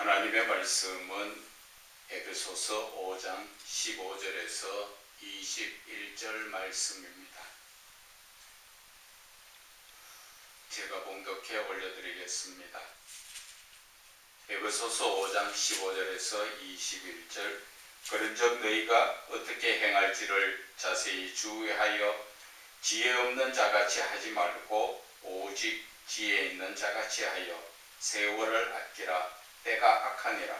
하나님의 말씀은 에베소서 5장 15절에서 21절 말씀입니다. 제가 봉독해 올려드리겠습니다. 에베소서 5장 15절에서 21절. 그런즉 너희가 어떻게 행할지를 자세히 주의하여 지혜 없는 자같이 하지 말고 오직 지혜 있는 자같이 하여 세월을 아끼라. 때가 악하니라.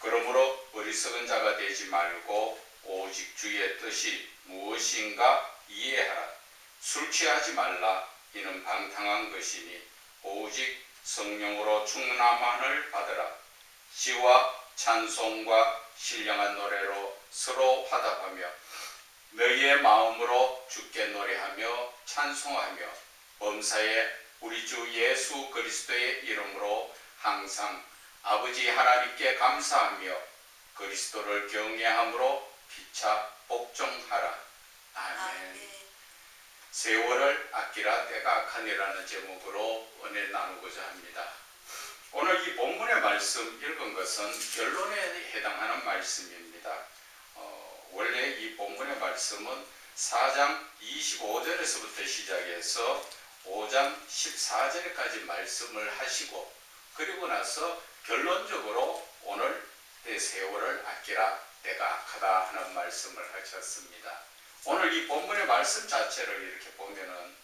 그러므로 어리석은 자가 되지 말고 오직 주의 뜻이 무엇인가 이해하라. 술 취하지 말라. 이는 방탕한 것이니 오직 성령으로 충만함을 받으라. 시와 찬송과 신령한 노래로 서로 화답하며 너희의 마음으로 주께 노래하며 찬송하며 범사에 우리 주 예수 그리스도의 이름으로 항상 아버지 하나님께 감사하며 그리스도를 경외함으로 피차 복종하라. 아멘. 세월을 아끼라. 때가 악하니라는 제목으로 은혜 나누고자 합니다. 오늘 이 본문의 말씀 읽은 것은 결론에 해당하는 말씀입니다. 원래 이 본문의 말씀은 4장 25절에서부터 시작해서 5장 14절까지 말씀을 하시고 그리고 나서 결론적으로 오늘 내 세월을 아끼라. 때가 악하다 하는 말씀을 하셨습니다. 오늘 이 본문의 말씀 자체를 이렇게 보면은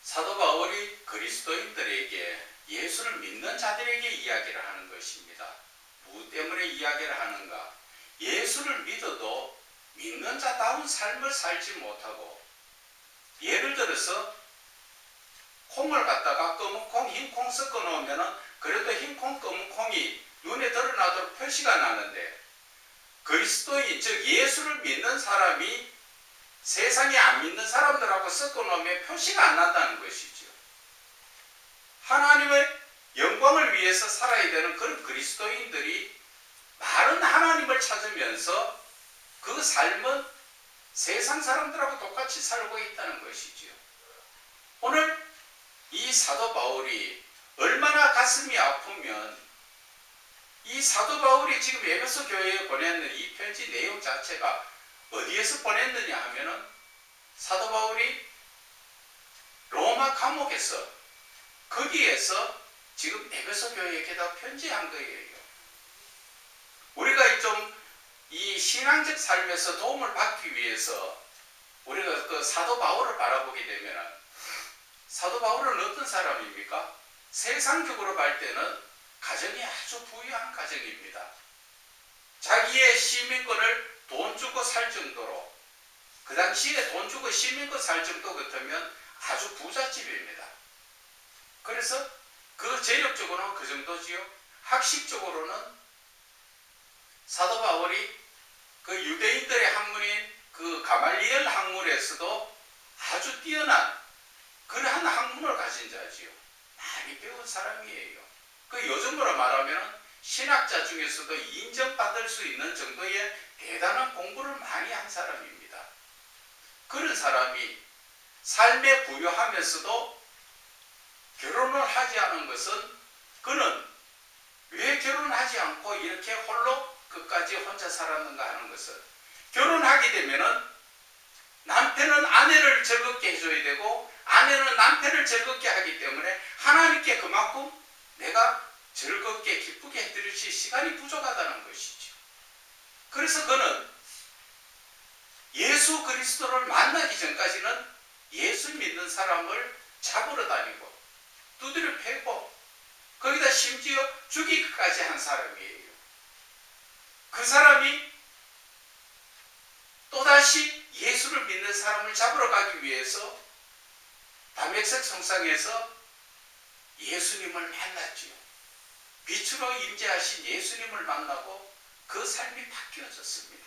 사도 바울이 그리스도인들에게 예수를 믿는 자들에게 이야기를 하는 것입니다. 무엇 때문에 이야기를 하는가? 예수를 믿어도 믿는 자다운 삶을 살지 못하고, 예를 들어서 콩을 갖다가 검은 콩, 흰 콩 섞어 놓으면 그래도 흰 콩, 검은 콩이 눈에 드러나도록 표시가 나는데, 그리스도인 즉 예수를 믿는 사람이 세상에 안 믿는 사람들하고 섞어 놓으면 표시가 안 난다는 것이죠. 하나님의 영광을 위해서 살아야 되는 그런 그리스도인들이 말은 하나님을 찾으면서 그 삶은 세상 사람들하고 똑같이 살고 있다는 것이죠. 오늘 이 사도 바울이 얼마나 가슴이 아프면 이 사도 바울이 지금 에베소 교회에 보내는 이 편지 내용 자체가 어디에서 보냈느냐 하면은 사도 바울이 로마 감옥에서 거기에서 지금 에베소 교회에게다 편지한 거예요. 우리가 좀 이 신앙적 삶에서 도움을 받기 위해서 우리가 그 사도 바울을 바라보게 되면 사도 바울은 어떤 사람입니까? 세상적으로 볼 때는 가정이 아주 부유한 가정입니다. 자기의 시민권을 돈 주고 살 정도로, 그 당시에 돈 주고 시민권 살 정도 같으면 아주 부잣집입니다. 그래서 그 재력적으로는 그 정도지요. 학식적으로는 사도 바울이 그 유대인들의 학문인 그 가말리엘 학문에서도 아주 뛰어난 그러한 학문을 가진 자지요. 많이 배운 사람이에요. 그 요즘으로 말하면 신학자 중에서도 인정받을 수 있는 정도의 대단한 공부를 많이 한 사람입니다. 그런 사람이 삶에 부유하면서도 결혼을 하지 않은 것은, 그는 왜 결혼하지 않고 이렇게 홀로 끝까지 혼자 살았는가 하는 것은, 결혼하게 되면은 남편은 아내를 즐겁게 해줘야 되고 아내는 남편을 즐겁게 하기 때문에 하나님께 그만큼 내가 즐겁게 기쁘게 해드릴 시간이 부족하다는 것이죠. 그래서 그는 예수 그리스도를 만나기 전까지는 예수 믿는 사람을 잡으러 다니고 두드려 패고 거기다 심지어 죽이기까지 한 사람이에요. 그 사람이 또다시 예수를 믿는 사람을 잡으러 가기 위해서 담메색 성상에서 예수님을 만났지요. 빛으로 임재하신 예수님을 만나고 그 삶이 바뀌어졌습니다.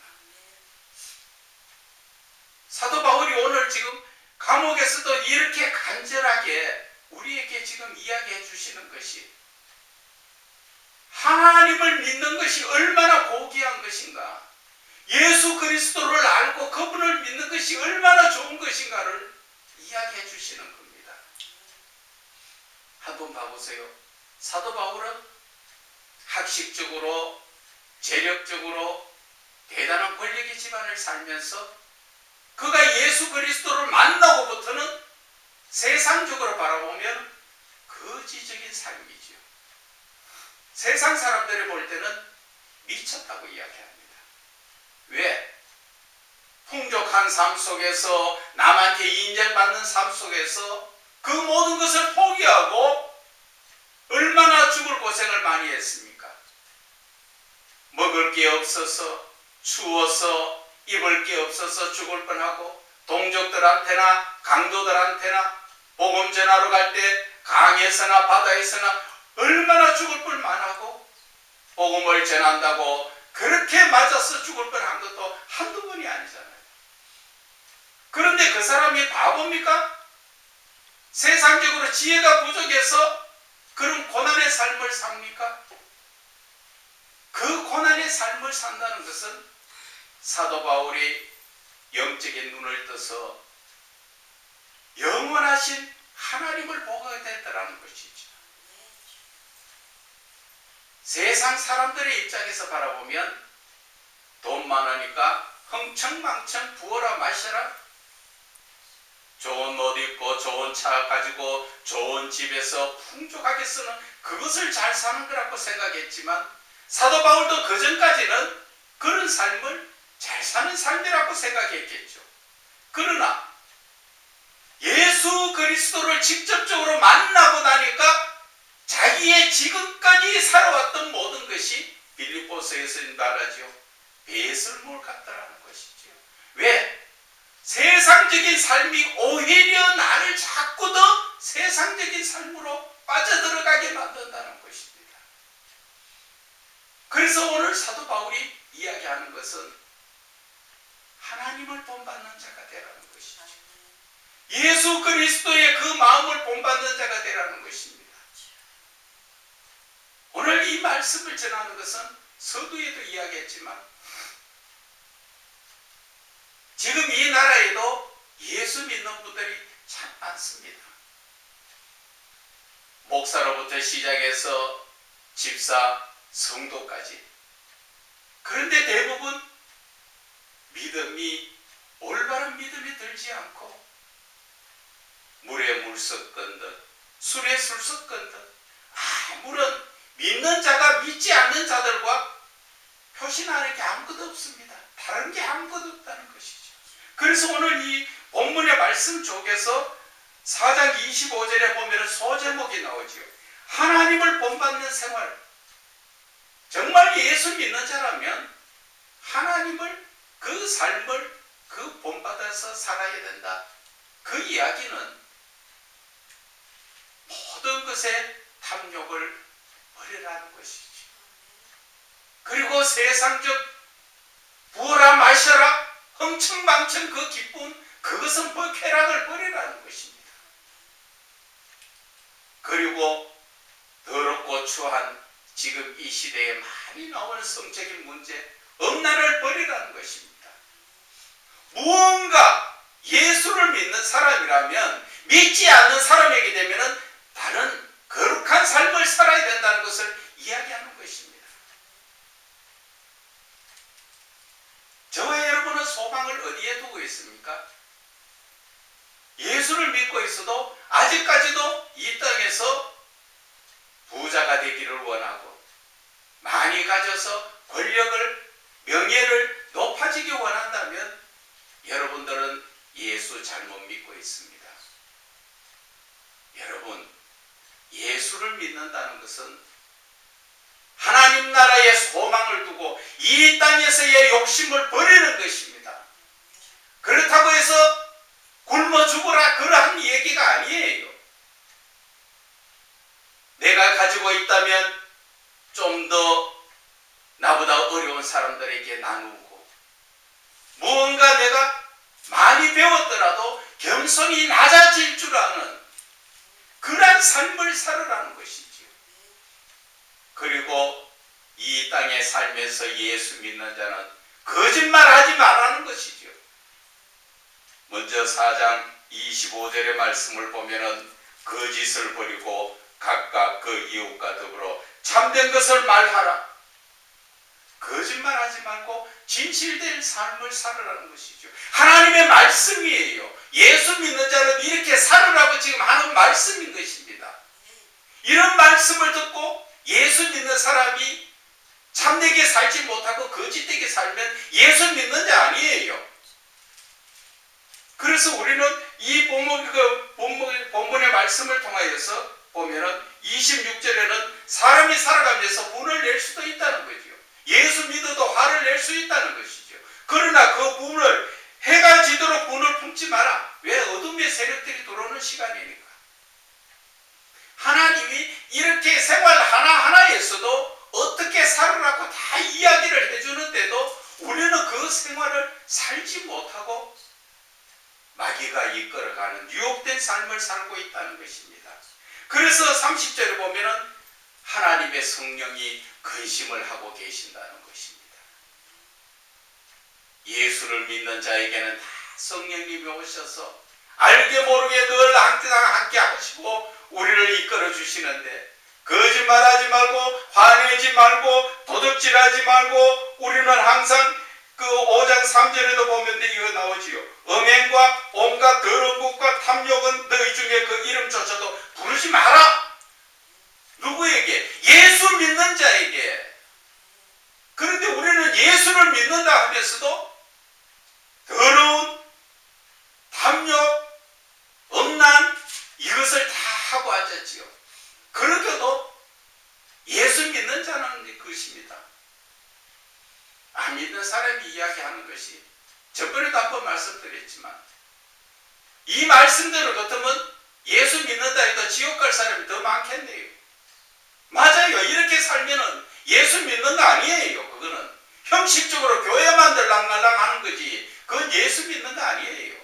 사도 바울이 오늘 지금 감옥에서도 이렇게 간절하게 우리에게 지금 이야기해 주시는 것이, 하나님을 믿는 것이 얼마나 고귀한 것인가, 예수 그리스도를 알고 그분을 믿는 것이 얼마나 좋은 것인가를 이야기해 주시는 겁니다. 한번 봐보세요. 사도 바울은 학식적으로, 재력적으로 대단한 권력의 집안을 살면서 그가 예수 그리스도를 만나고부터는 세상적으로 바라보면 거지적인 삶이죠. 세상 사람들이 볼 때는 미쳤다고 이야기합니다. 왜? 풍족한 삶 속에서, 남한테 인정받는 삶 속에서 그 모든 것을 포기하고 얼마나 죽을 고생을 많이 했습니까? 먹을 게 없어서, 추워서, 입을 게 없어서 죽을 뻔하고, 동족들한테나 강도들한테나 복음 전하러 갈 때 강에서나 바다에서나 얼마나 죽을 뻔만하고, 복음을 전한다고 그렇게 맞아서 죽을 뻔한 것도 한두 번이 아니잖아요. 그런데 그 사람이 바보입니까? 세상적으로 지혜가 부족해서 그런 고난의 삶을 삽니까? 그 고난의 삶을 산다는 것은 사도 바울이 영적인 눈을 떠서 영원하신 하나님을 보게 됐다는 것이죠. 세상 사람들의 입장에서 바라보면 돈 많으니까 흥청망청 부어라 마셔라, 좋은 옷 입고 좋은 차 가지고 좋은 집에서 풍족하게 쓰는 그것을 잘 사는 거라고 생각했지만, 사도 바울도 그전까지는 그런 삶을 잘 사는 삶이라고 생각했겠죠. 그러나 예수 그리스도를 직접적으로 만나고 나니까 자기의 지금까지 살아왔던 모든 것이 빌립보서에서 말하죠. 배설물 같다라는 것이죠. 왜? 세상적인 삶이 오히려 나를 자꾸 더 세상적인 삶으로 빠져들어가게 만든다는 것입니다. 그래서 오늘 사도 바울이 이야기하는 것은 하나님을 본받는 자가 되라는 것이죠. 예수 그리스도의 그 마음을 본받는 자가 되라는 것입니다. 오늘 이 말씀을 전하는 것은 서두에도 이야기했지만 지금 이 나라에도 예수 믿는 분들이 참 많습니다. 목사로부터 시작해서 집사, 성도까지. 그런데 대부분 믿음이, 올바른 믿음이 들지 않고 물에 물 섞은 듯, 술에 술 섞은 듯, 아무런 믿는 자가 믿지 않는 자들과 표시나는 게 아무것도 없습니다. 다른 게 아무것도 없다는 것이죠. 그래서 오늘 이 본문의 말씀 쪽에서 4장 25절에 보면 소제목이 나오죠. 하나님을 본받는 생활. 정말 예수 믿는 자라면 하나님을, 그 삶을 그 본받아서 살아야 된다. 그 이야기는 모든 것에 탐욕을 버리라는 것이죠. 그리고 세상적 부어라 마셔라 흥청망청 그 기쁨, 그것은 쾌락을 버리라는 것입니다. 그리고 더럽고 추한 지금 이 시대에 많이 나오는 성적인 문제, 음란을 버리라는 것입니다. 무언가 예수를 믿는 사람이라면 믿지 않는 사람에게 되면 다른 거룩한 삶을 살아야 된다는 것을 이야기하는 것입니다. 저와 여러분은 소망을 어디에 두고 있습니까? 예수를 믿고 있어도 아직까지도 이 땅에서 부자가 되기를 원하고 많이 가져서 권력을, 명예를 높아지기 원한다면 여러분들은 예수 잘못 믿고 있습니다. 여러분, 예수를 믿는다는 것은 하나님 나라의 소망을 두고 이 땅에서의 욕심을 버리는 것입니다. 그렇다고 해서 굶어 죽어라 그러한 얘기가 아니에요. 내가 가지고 있다면 좀 더 나보다 어려운 사람들에게 나누고, 무언가 내가 많이 배웠더라도 겸손히 낮아질 줄 아는 그러한 삶을 살아라는 것이지요. 그리고 이 땅에 살면서 예수 믿는 자는 거짓말하지 말라는 것이죠. 먼저 4장 25절의 말씀을 보면은 거짓을 버리고 각각 그 이웃과 더불어 참된 것을 말하라. 거짓말하지 말고 진실된 삶을 살으라는 것이죠. 하나님의 말씀이에요. 예수 믿는 자는 이렇게 살으라고 지금 하는 말씀인 것입니다. 이런 말씀을 듣고 예수 믿는 사람이 참되게 살지 못하고 거짓되게 살면 예수 믿는 자 아니에요. 그래서 우리는 이 본문의 말씀을 통하여서 보면은 26절에는 사람이 살아가면서 분을 낼 수도 있다는 거죠. 예수 믿어도 화를 낼 수 있다는 것이죠. 그러나 그 분을 해가 지도록 분을 품지 마라. 왜? 어둠의 세력들이 들어오는 시간이니까. 하나님이 이렇게 생활 하나하나에서도 어떻게 살으라고 다 이야기를 해주는데도 우리는 그 생활을 살지 못하고 마귀가 이끌어가는 유혹된 삶을 살고 있다는 것입니다. 그래서 30절에 보면은 하나님의 성령이 근심을 하고 계신다는 것입니다. 예수를 믿는 자에게는 다 성령님이 오셔서 알게 모르게 늘 함께 하시고 우리를 이끌어 주시는데 거짓말하지 말고 화내지 말고 도둑질하지 말고 우리는 항상 그 5장 3절에도 보면 이거 나오지요. 음행과 온갖 더러운 것과 탐욕은 너희 중에 그 이름조차도 부르지 마라. 누구에게? 예수 믿는 자에게. 그런데 우리는 예수를 믿는다 하면서도 더러운 탐욕, 음란 이것을 다 하고 앉았지요. 그러게도 예수 믿는 자는 그것입니다. 안 믿는 사람이 이야기하는 것이 저번에도 한번 말씀드렸지만 이 말씀대로 같으면 예수 믿는다 해도 지옥 갈 사람이 더 많겠네요. 맞아요. 이렇게 살면은 예수 믿는다 아니에요. 그거는 형식적으로 교회만 들랑말랑 하는 거지 그건 예수 믿는다 아니에요.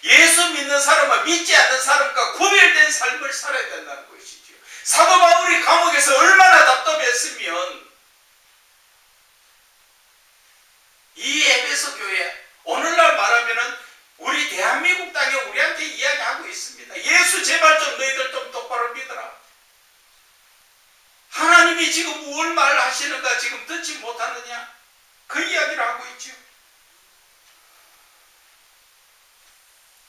예수 믿는 사람은 믿지 않는 사람과 구별된 삶을 살아야 된다는 것이죠. 사도 바울이 감옥에서 얼마나 답답했으면 이 에베소 교회 오늘날 말하면은 우리 대한민국 땅에 우리한테 이야기하고 있습니다. 예수 제발 좀 너희들 좀 똑바로 믿어라. 하나님이 지금 무엇을 말하시는가 지금 듣지 못하느냐 그 이야기를 하고 있죠.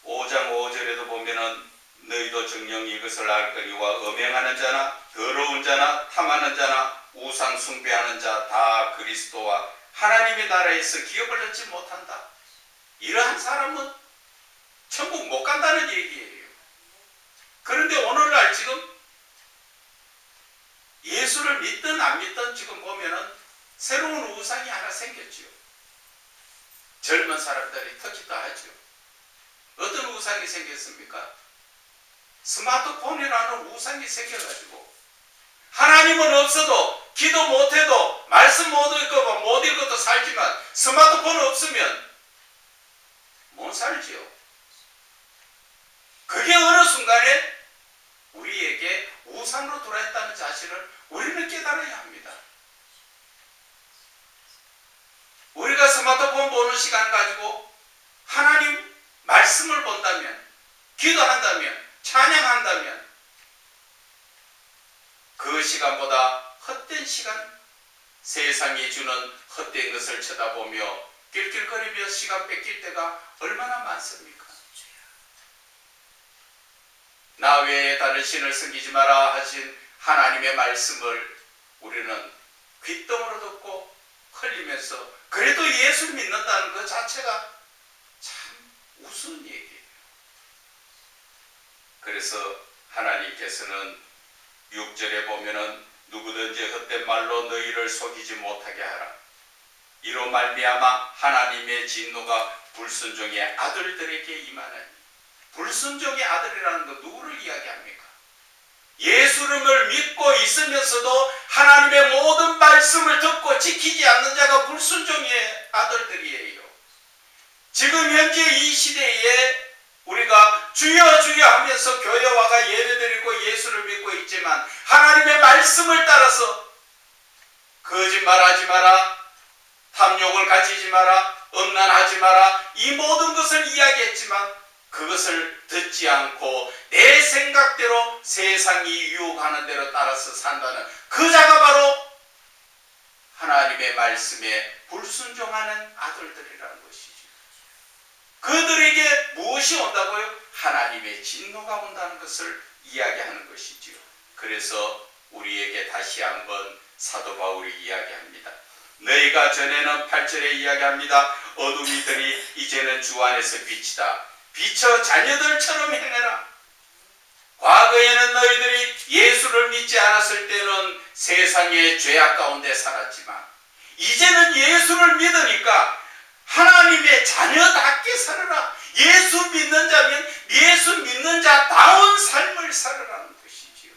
5장 5절에도 보면은 너희도 정녕 이것을 알거니와 음행하는 자나 더러운 자나 탐하는 자나 우상 숭배하는 자 다 그리스도와 하나님의 나라에서 기업을 얻지 못한다. 이러한 사람은 천국 못 간다는 얘기예요. 그런데 오늘날 지금 예수를 믿든 안 믿든 지금 보면은 새로운 우상이 하나 생겼죠. 젊은 사람들이 특히 다 하죠. 어떤 우상이 생겼습니까? 스마트폰이라는 우상이 생겨가지고 하나님은 없어도 기도 못해도 말씀 못 읽어도 살지만 스마트폰 없으면 못 살지요. 그게 어느 순간에 우리에게 우상으로 돌아있다는 사실을 우리는 깨달아야 합니다. 우리가 스마트폰 보는 시간 가지고 하나님 말씀을 본다면, 기도한다면, 찬양한다면 그 시간보다 헛된 시간, 세상이 주는 헛된 것을 쳐다보며 낄낄거리며 시간 뺏길 때가 얼마나 많습니까? 나 외에 다른 신을 섬기지 마라 하신 하나님의 말씀을 우리는 귓등으로 듣고 흘리면서 그래도 예수 믿는다는 것 자체가 참 우스운 얘기예요. 그래서 하나님께서는 6절에 보면은 누구든지 헛된 말로 너희를 속이지 못하게 하라. 이로 말미암아 하나님의 진노가 불순종의 아들들에게 임하나니. 불순종의 아들이라는 건 누구를 이야기합니까? 예수를 믿고 있으면서도 하나님의 모든 말씀을 듣고 지키지 않는 자가 불순종의 아들들이에요. 지금 현재 이 시대에 우리가 주여 주여 하면서 교회 와가 예배드리고 예수를 믿고 있지만 하나님의 말씀을 따라서 거짓말하지 마라, 탐욕을 가지지 마라, 음란하지 마라 이 모든 것을 이야기했지만 그것을 듣지 않고 내 생각대로 세상이 유혹하는 대로 따라서 산다는 그 자가 바로 하나님의 말씀에 불순종하는 아들들이라는 것이죠. 그들에게 무엇이 온다고요? 하나님의 진노가 온다는 것을 이야기하는 것이지요. 그래서 우리에게 다시 한번 사도 바울이 이야기합니다. 너희가 전에는 8절에 이야기합니다. 어둠이 더니 이제는 주 안에서 빛이다. 비춰 자녀들처럼 행해라. 과거에는 너희들이 예수를 믿지 않았을 때는 세상의 죄악 가운데 살았지만 이제는 예수를 믿으니까 하나님의 자녀답게 살아라. 예수 믿는 자면 예수 믿는 자다운 삶을 살아라는 것이지요.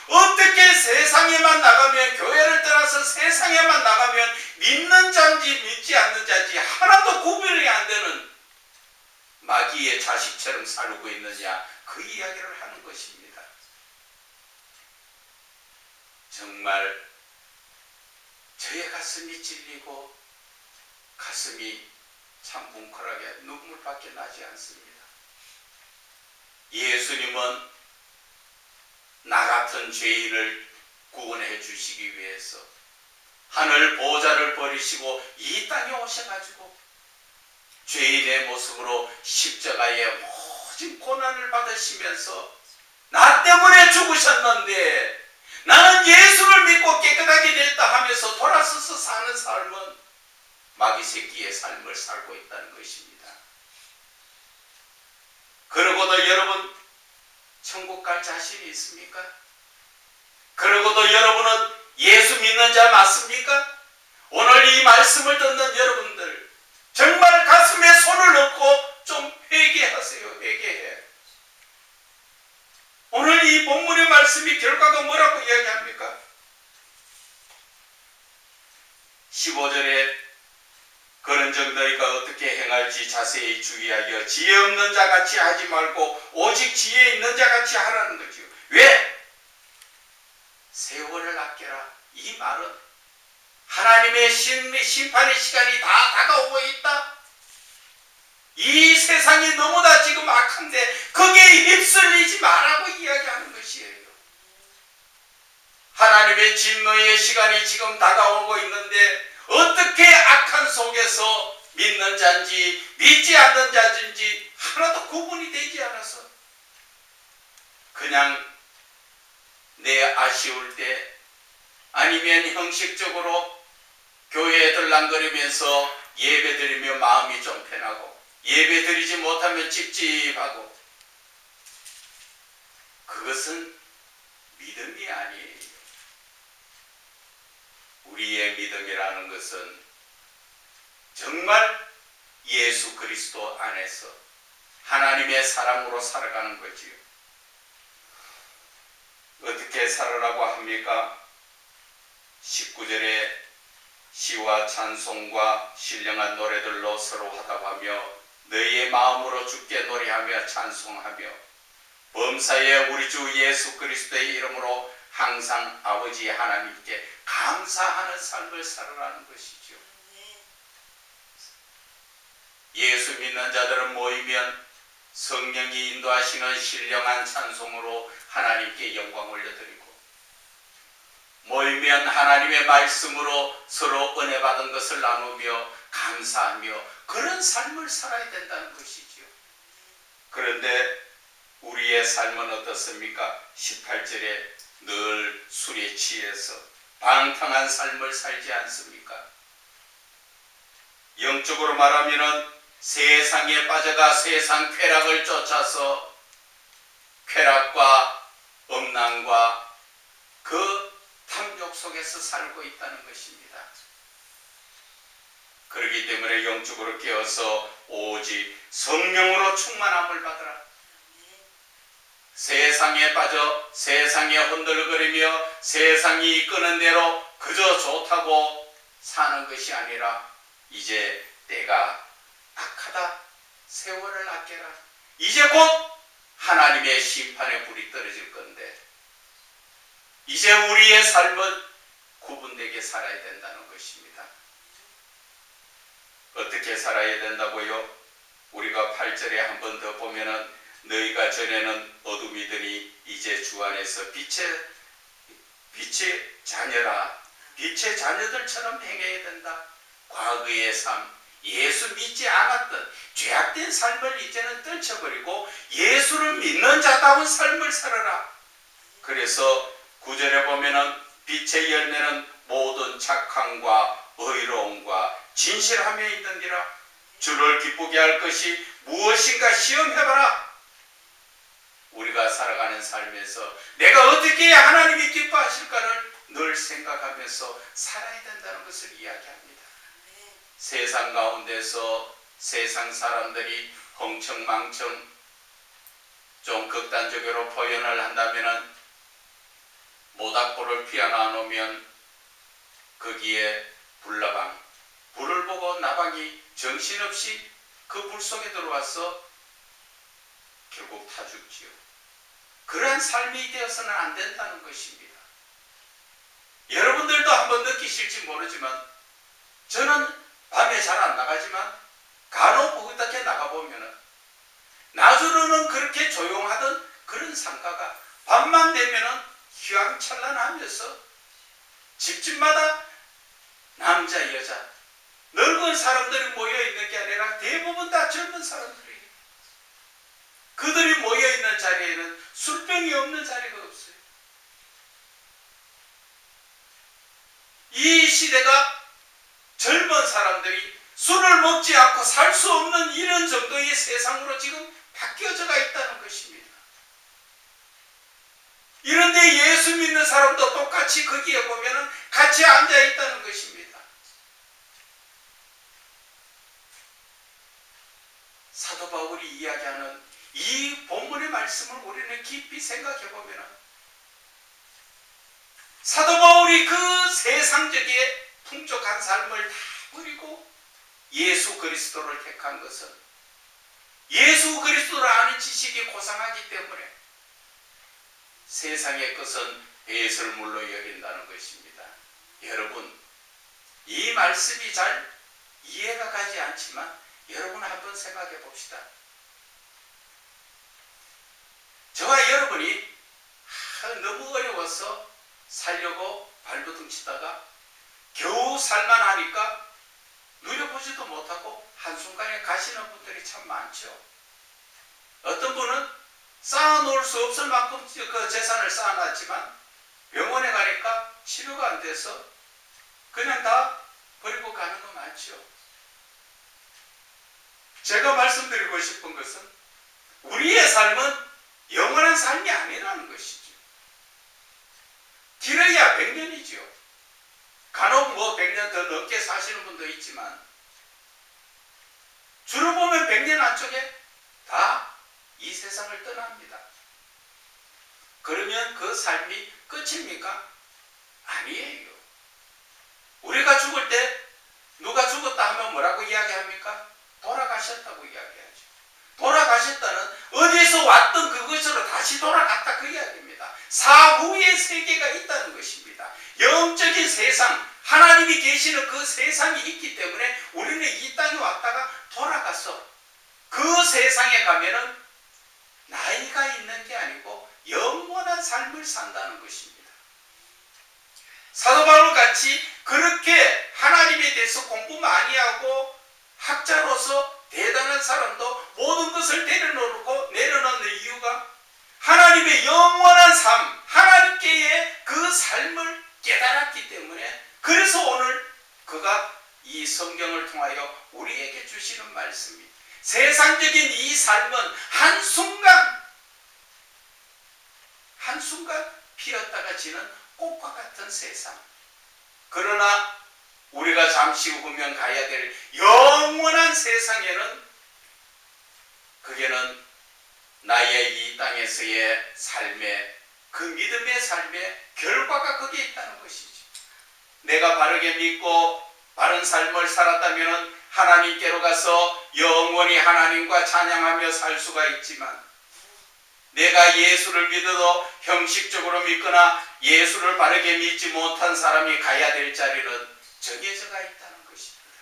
어떻게 세상에만 나가면, 교회를 떠나서 세상에만 나가면 믿는 자인지 믿지 않는 자인지 하나도 구분이 안 되는 마귀의 자식처럼 살고 있느냐, 그 이야기를 하는 것입니다. 정말 저의 가슴이 찔리고 가슴이 참 뭉클하게 눈물밖에 나지 않습니다. 예수님은 나 같은 죄인을 구원해 주시기 위해서 하늘 보좌를 버리시고 이 땅에 오셔가지고 죄인의 모습으로 십자가에 모진 고난을 받으시면서 나 때문에 죽으셨는데 나는 예수를 믿고 깨끗하게 됐다 하면서 돌아서서 사는 삶은 마귀 새끼의 삶을 살고 있다는 것입니다. 그러고도 여러분 천국 갈 자신이 있습니까? 그러고도 여러분은 예수 믿는 자 맞습니까? 오늘 이 말씀을 듣는 여러분들 정말 가슴에 손을 넣고 좀 회개하세요. 회개해. 오늘 이 본문의 말씀이 결과가 뭐라고 이야기합니까? 15절에 그런즉 너희가 어떻게 행할지 자세히 주의하여 지혜 없는 자같이 하지 말고 오직 지혜 있는 자같이 하라는 거죠. 왜? 세월을 아껴라. 이 말은 하나님의 심판의 시간이 다 다가오고 있다. 이 세상이 너무나 지금 악한데 거기에 휩쓸리지 말라고 이야기하는 것이에요. 하나님의 진노의 시간이 지금 다가오고 있는데 어떻게 악한 속에서 믿는 자인지 믿지 않는 자인지 하나도 구분이 되지 않아서 그냥 내 아쉬울 때 아니면 형식적으로 교회에 들랑거리면서 예배드리며 마음이 좀 편하고 예배드리지 못하면 찝찝하고 그것은 믿음이 아니에요. 우리의 믿음이라는 것은 정말 예수 그리스도 안에서 하나님의 사랑으로 살아가는 거지요. 어떻게 살아라고 합니까? 19절에 시와 찬송과 신령한 노래들로 서로 화답하며 너희의 마음으로 주께 노래하며 찬송하며 범사에 우리 주 예수 그리스도의 이름으로 항상 아버지 하나님께 감사하는 삶을 살아가는 것이죠. 예수 믿는 자들은 모이면 성령이 인도하시는 신령한 찬송으로 하나님께 영광 올려드리고 모이면 하나님의 말씀으로 서로 은혜 받은 것을 나누며 감사하며 그런 삶을 살아야 된다는 것이죠. 그런데 우리의 삶은 어떻습니까? 18절에 늘 술에 취해서 방탕한 삶을 살지 않습니까? 영적으로 말하면 세상에 빠져가 세상 쾌락을 쫓아서 쾌락과 음란과 그 탐욕 속에서 살고 있다는 것입니다. 그렇기 때문에 영적으로 깨어서 오직 성령으로 충만함을 받으라. 세상에 빠져 세상에 흔들거리며 세상이 이끄는 대로 그저 좋다고 사는 것이 아니라 이제 때가 악하다. 세월을 아껴라. 이제 곧 하나님의 심판의 불이 떨어질 건데 이제 우리의 삶은 구분되게 살아야 된다는 것입니다. 어떻게 살아야 된다고요? 우리가 8절에 한 번 더 보면은 너희가 전에는 어둠이더니 이제 주 안에서 빛의 자녀라. 빛의 자녀들처럼 행해야 된다. 과거의 삶, 예수 믿지 않았던 죄악된 삶을 이제는 떨쳐버리고 예수를 믿는 자다운 삶을 살아라. 그래서 9절에 보면은 빛의 열매는 모든 착함과 의로움과 진실함에 있느니라. 주를 기쁘게 할 것이 무엇인가 시험해봐라. 우리가 살아가는 삶에서 내가 어떻게 해야 하나님이 기뻐하실까를 늘 생각하면서 살아야 된다는 것을 이야기합니다. 세상 가운데서 세상 사람들이 흥청망청 좀 극단적으로 표현을 한다면은 모닥불을 피워놔 놓으면 거기에 불나방, 불을 보고 나방이 정신없이 그 불 속에 들어와서 결국 타 죽지요. 그러한 삶이 되어서는 안 된다는 것입니다. 여러분들도 한번 느끼실지 모르지만 저는 밤에 잘 안 나가지만 간혹 어떻게 나가보면은 낮으로는 그렇게 조용하던 그런 상가가 밤만 되면은 휘황찬란하면서 집집마다 남자 여자 늙은 사람들이 모여있는 게 아니라 대부분 다 젊은 사람들이에요. 그들이 모여있는 자리에는 술병이 없는 자리가 없어요. 이 시대가 젊은 사람들이 술을 먹지 않고 살 수 없는 이런 정도의 세상으로 지금 바뀌어져가 있다는 것입니다. 이런데 예수 믿는 사람도 똑같이 거기에 보면은 같이 앉아 있다는 것입니다. 사도 바울이 이야기하는 이 본문의 말씀을 우리는 깊이 생각해 보면은 사도 바울이 그 세상적인 풍족한 삶을 다 버리고 예수 그리스도를 택한 것은 예수 그리스도를 아는 지식이 고상하기 때문에 세상의 것은 배설물로 여긴다는 것입니다. 여러분, 이 말씀이 잘 이해가 가지 않지만 여러분 한번 생각해 봅시다. 저와 여러분이 너무 어려워서 살려고 발버둥 치다가 겨우 살만하니까 누려보지도 못하고 한순간에 가시는 분들이 참 많죠. 어떤 분은 쌓아놓을 수 없을 만큼 그 재산을 쌓아놨지만 병원에 가니까 치료가 안 돼서 그냥 다 버리고 가는 거 많죠. 제가 말씀드리고 싶은 것은 우리의 삶은 영원한 삶이 아니라는 것이죠. 길어야 100년이죠. 간혹 100년 더 넘게 사시는 분도 있지만 주로 보면 100년 안쪽에 다 이 세상을 떠납니다. 그러면 그 삶이 끝입니까? 아니에요. 우리가 죽을 때 누가 죽었다 하면 뭐라고 이야기합니까? 돌아가셨다고 이야기하죠. 돌아가셨다는 어디서 왔던 그것으로 다시 돌아갔다 그 이야기입니다. 사후의 세계가 있다는 것입니다. 영적인 세상, 하나님이 계시는 그 세상이 있기 때문에 우리는 이 땅에 왔다가 돌아가서 그 세상에 가면은 나이가 있는 게 아니고 영원한 삶을 산다는 것입니다. 사도 바울 같이 그렇게 하나님에 대해서 공부 많이 하고 학자로서 대단한 사람도 모든 것을 내려놓는 이유가 하나님의 영원한 삶, 하나님께의 그 삶을 깨달았기 때문에 그래서 오늘 그가 이 성경을 통하여 우리에게 주시는 말씀이 세상적인 이 삶은 한순간 피었다가 지는 꽃과 같은 세상. 그러나 우리가 잠시 후면 가야 될 영원한 세상에는 그게는 나의 이 땅에서의 삶의 그 믿음의 삶의 결과가 거기에 있다는 것이죠. 내가 바르게 믿고 바른 삶을 살았다면 하나님께로 가서 영원히 하나님과 찬양하며 살 수가 있지만 내가 예수를 믿어도 형식적으로 믿거나 예수를 바르게 믿지 못한 사람이 가야 될 자리는 정해져가 있다는 것입니다.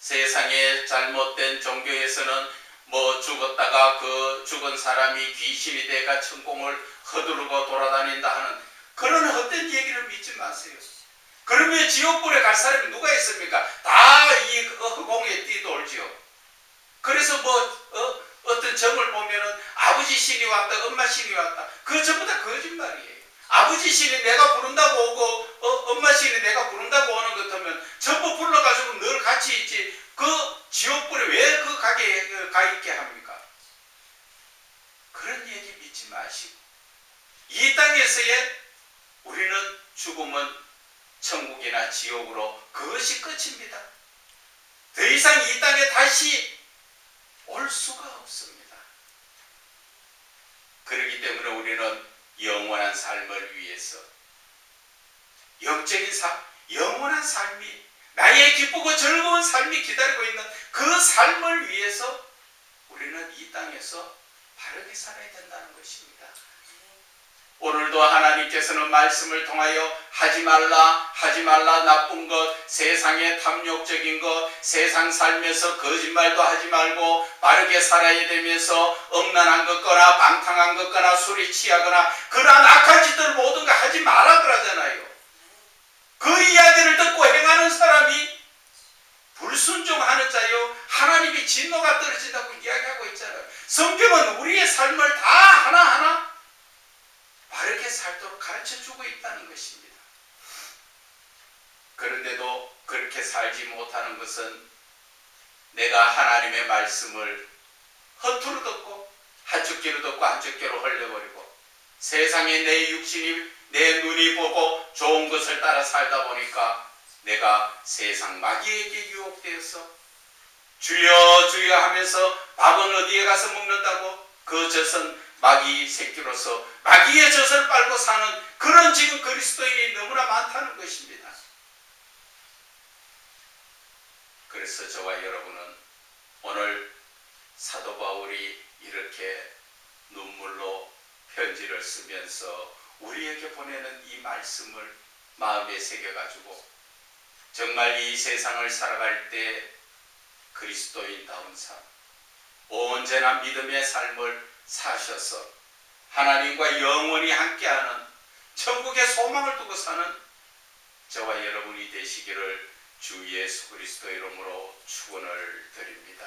세상의 잘못된 종교에서는 뭐 죽었다가 그 죽은 사람이 귀신이 돼가 천공을 허두르고 돌아다닌다 하는 그런 헛된 얘기를 믿지 마세요. 그러면 지옥불에 갈 사람이 누가 있습니까? 다 이 허공에 뛰돌지요. 그래서 어떤 점을 보면은 아버지 신이 왔다, 엄마 신이 왔다. 그거 전부 다 거짓말이에요. 아버지 신이 내가 부른다고 오고 엄마 신이 내가 부른다고 오는 것 같으면 전부 불러가지고 늘 같이 있지. 그 지옥불에 왜 그 가게 가 있게 합니까? 그런 얘기 믿지 마시고 이 땅에서의 우리는 죽음은 천국이나 지옥으로 그것이 끝입니다. 더 이상 이 땅에 다시 올 수가 없습니다. 그렇기 때문에 우리는 영원한 삶을 위해서 영적인 삶, 영원한 삶이 나의 기쁘고 즐거운 삶이 기다리고 있는 그 삶을 위해서 우리는 이 땅에서 바르게 살아야 된다는 것입니다. 오늘도 하나님께서는 말씀을 통하여 하지 말라 나쁜 것, 세상의 탐욕적인 것, 세상 살면서 거짓말도 하지 말고 바르게 살아야 되면서 음란한 것거나 방탕한 것거나 술이 취하거나 그러한 악한 짓들 모든 거 하지 마라 그러잖아요. 그 이야기를 듣고 행하는 사람이 불순종하는 자요 하나님이 진노가 떨어진다고 이야기하고 있잖아요. 성경은 우리의 삶을 다 하나하나 바르게 살도록 가르쳐주고 있다는 것입니다. 그런데도 그렇게 살지 못하는 것은 내가 하나님의 말씀을 허투루 듣고 한쪽 귀로 듣고 한쪽 귀로 흘려버리고 세상에 내 육신이 내 눈이 보고 좋은 것을 따라 살다 보니까 내가 세상 마귀에게 유혹되어서 주여 주여 하면서 밥은 어디에 가서 먹는다고 그 젖은 마귀 새끼로서 마귀의 젖을 빨고 사는 그런 지금 그리스도인이 너무나 많다는 것입니다. 그래서 저와 여러분은 오늘 사도 바울이 이렇게 눈물로 편지를 쓰면서 우리에게 보내는 이 말씀을 마음에 새겨가지고 정말 이 세상을 살아갈 때 그리스도인다운 삶, 언제나 믿음의 삶을 사셔서 하나님과 영원히 함께하는 천국의 소망을 두고 사는 저와 여러분이 되시기를 주 예수 그리스도 이름으로 축원을 드립니다.